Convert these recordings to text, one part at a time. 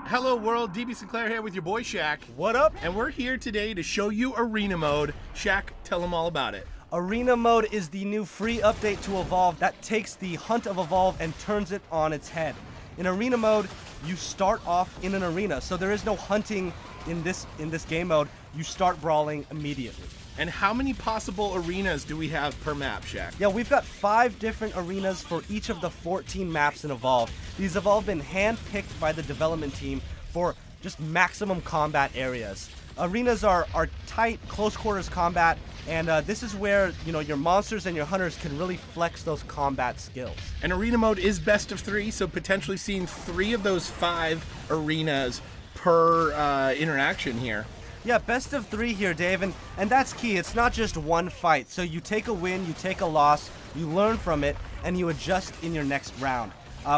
Hello world, DB Sinclair here with your boy Shaq. What up? And we're here today to show you Arena Mode. Shaq, tell them all about it. Arena Mode is the new free update to Evolve that takes the Hunt of Evolve and turns it on its head. In Arena Mode, you start off in an arena, so there is no hunting in this game mode. You start brawling immediately. And how many possible arenas do we have per map, Shaq? Yeah, we've got 5 different arenas for each of the 14 maps in Evolve. These have all been hand-picked by the development team for just maximum combat areas. Arenas are tight, close quarters combat, and this is where your monsters and your hunters can really flex those combat skills. And Arena Mode is best of 3, so potentially seeing 3 of those 5 arenas per interaction here. Yeah, best of 3 here, Dave, and that's key. It's not just one fight. So you take a win, you take a loss, you learn from it, and you adjust in your next round.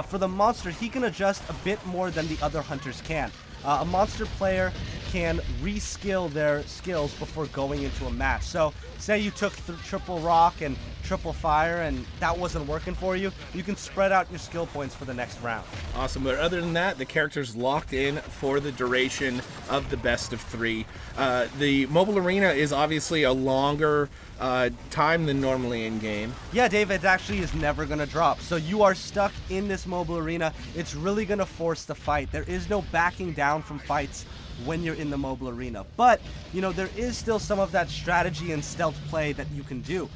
For the monster, he can adjust a bit more than the other hunters can. A monster player can reskill their skills before going into a match. So say you took triple rock and triple fire and that wasn't working for you, you can spread out your skill points for the next round. Awesome, but other than that, the character's locked in for the duration of the best of 3. The mobile arena is obviously a longer time than normally in game. Yeah, Dave, it actually is never going to drop. So you are stuck in this mobile arena. It's really going to force the fight. There is no backing down from fights when you're in the mobile arena. But, there is still some of that strategy and stealth play that you can do.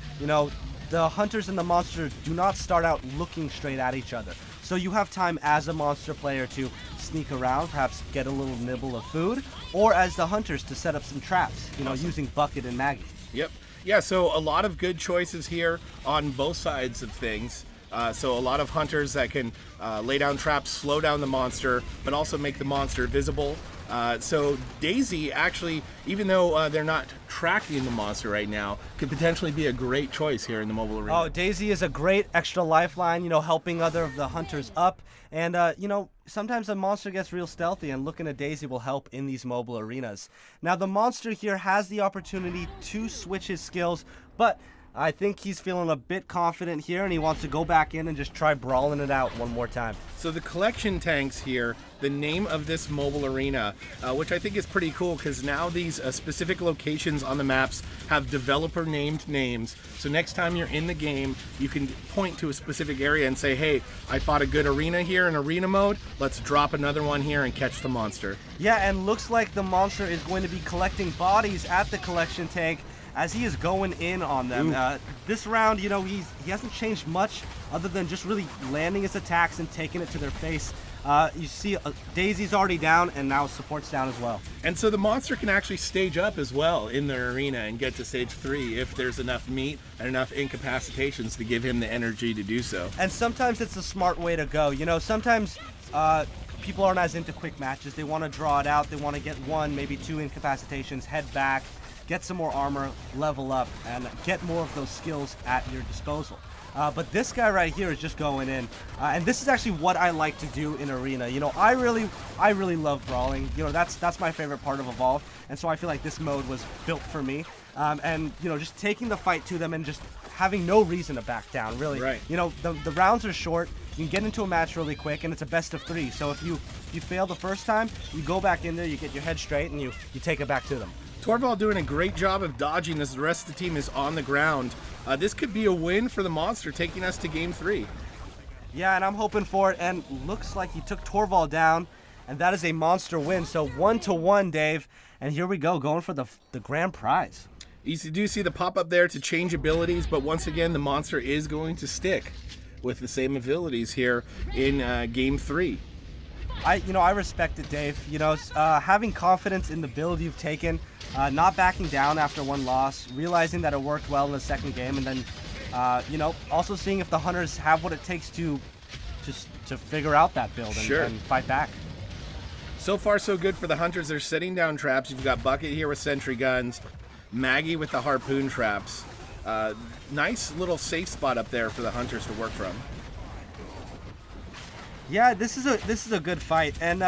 The hunters and the monsters do not start out looking straight at each other. So you have time as a monster player to sneak around, perhaps get a little nibble of food, or as the hunters to set up some traps, Awesome. Using Bucket and Maggie. Yep. Yeah, so a lot of good choices here on both sides of things. So a lot of hunters that can lay down traps, slow down the monster, but also make the monster visible. So Daisy actually, even though they're not tracking the monster right now, could potentially be a great choice here in the mobile arena. Oh, Daisy is a great extra lifeline, helping other of the hunters up. And, sometimes a monster gets real stealthy, and looking at Daisy will help in these mobile arenas. Now, the monster here has the opportunity to switch his skills, but I think he's feeling a bit confident here, and he wants to go back in and just try brawling it out one more time. So the collection tanks here, the name of this mobile arena, which I think is pretty cool because now these specific locations on the maps have developer named names. So next time you're in the game, you can point to a specific area and say, hey, I fought a good arena here in arena mode. Let's drop another one here and catch the monster. Yeah, and looks like the monster is going to be collecting bodies at the collection tank as he is going in on them. This round, he hasn't changed much other than just really landing his attacks and taking it to their face. You see Daisy's already down, and now support's down as well. And so the monster can actually stage up as well in the arena and get to stage 3 if there's enough meat and enough incapacitations to give him the energy to do so. And sometimes it's a smart way to go. Sometimes people aren't as into quick matches. They want to draw it out. They want to get 1, maybe 2 incapacitations, head back, get some more armor, level up, and get more of those skills at your disposal. But this guy right here is just going in, and this is actually what I like to do in arena. I really love brawling. That's my favorite part of Evolve, and so I feel like this mode was built for me. And just taking the fight to them and just having no reason to back down. Really, right? The rounds are short. You can get into a match really quick, and it's a best of 3. So if you fail the first time, you go back in there, you get your head straight, and you take it back to them. Torvald doing a great job of dodging as the rest of the team is on the ground. This could be a win for the monster, taking us to game 3. Yeah, and I'm hoping for it, and looks like he took Torvald down, and that is a monster win. So 1-1, Dave, and here we go, going for the grand prize. You do see the pop-up there to change abilities, but once again, the monster is going to stick with the same abilities here in game 3. I respect it, Dave. Having confidence in the build you've taken, not backing down after one loss, realizing that it worked well in the second game, and then, also seeing if the hunters have what it takes to figure out that build and fight back. So far, so good for the hunters. They're setting down traps. You've got Bucket here with sentry guns, Maggie with the harpoon traps. Nice little safe spot up there for the hunters to work from. Yeah, this is a good fight, and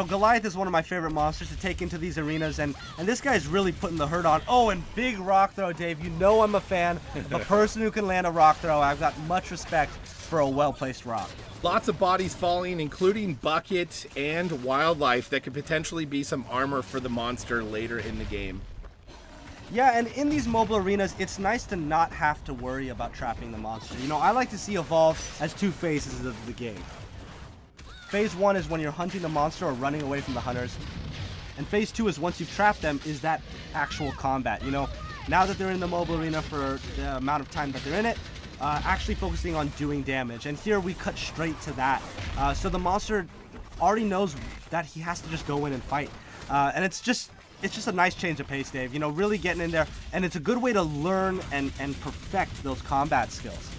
Goliath is one of my favorite monsters to take into these arenas, and this guy's really putting the hurt on. Oh, and big rock throw, Dave. I'm a fan of a person who can land a rock throw. I've got much respect for a well-placed rock. Lots of bodies falling, including Bucket and Wildlife, that could potentially be some armor for the monster later in the game. Yeah, and in these mobile arenas, it's nice to not have to worry about trapping the monster. You know, I like to see Evolve as two phases of the game. Phase 1 is when you're hunting the monster or running away from the hunters. And phase 2 is once you've trapped them, is that actual combat. You know, now that they're in the mobile arena for the amount of time that they're in it, actually focusing on doing damage. And here we cut straight to that. So the monster already knows that he has to just go in and fight. And it's just a nice change of pace, Dave. You know, really getting in there. And it's a good way to learn and perfect those combat skills.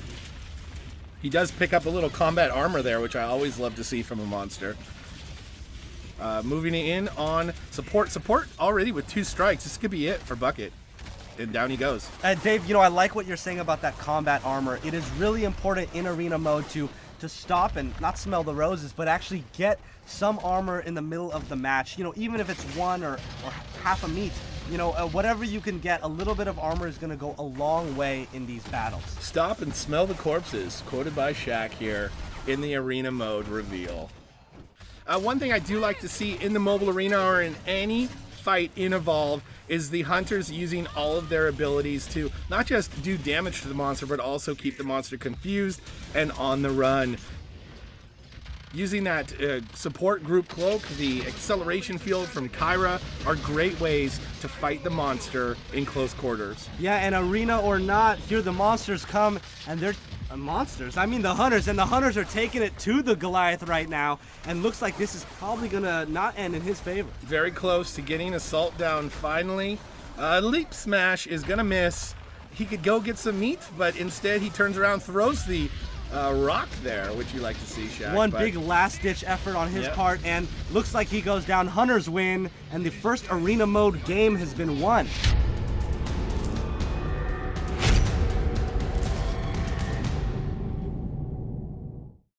He does pick up a little combat armor there, which I always love to see from a monster. Moving in on support already with 2 strikes. This could be it for Bucket. And down he goes. Dave, you know, I like what you're saying about that combat armor. It is really important in arena mode to stop and not smell the roses, but actually get some armor in the middle of the match. You know, even if it's 1 or half a meat, you know, whatever you can get, a little bit of armor is going to go a long way in these battles. Stop and smell the corpses, quoted by Shaq here in the arena mode reveal. One thing I do like to see in the mobile arena or in any fight in Evolve is the hunters using all of their abilities to not just do damage to the monster, but also keep the monster confused and on the run. Using that support group cloak, the acceleration field from Kyra are great ways to fight the monster in close quarters. Yeah, and arena or not, here the monsters come, and they're monsters. I mean the hunters, and the hunters are taking it to the Goliath right now, and looks like this is probably gonna not end in his favor. Very close to getting Assault down finally. Leap Smash is gonna miss. He could go get some meat, but instead he turns around, throws the rock there, which you like to see, Shaq. Big last-ditch effort on his part, and looks like he goes down. Hunters win, and the first arena mode game has been won.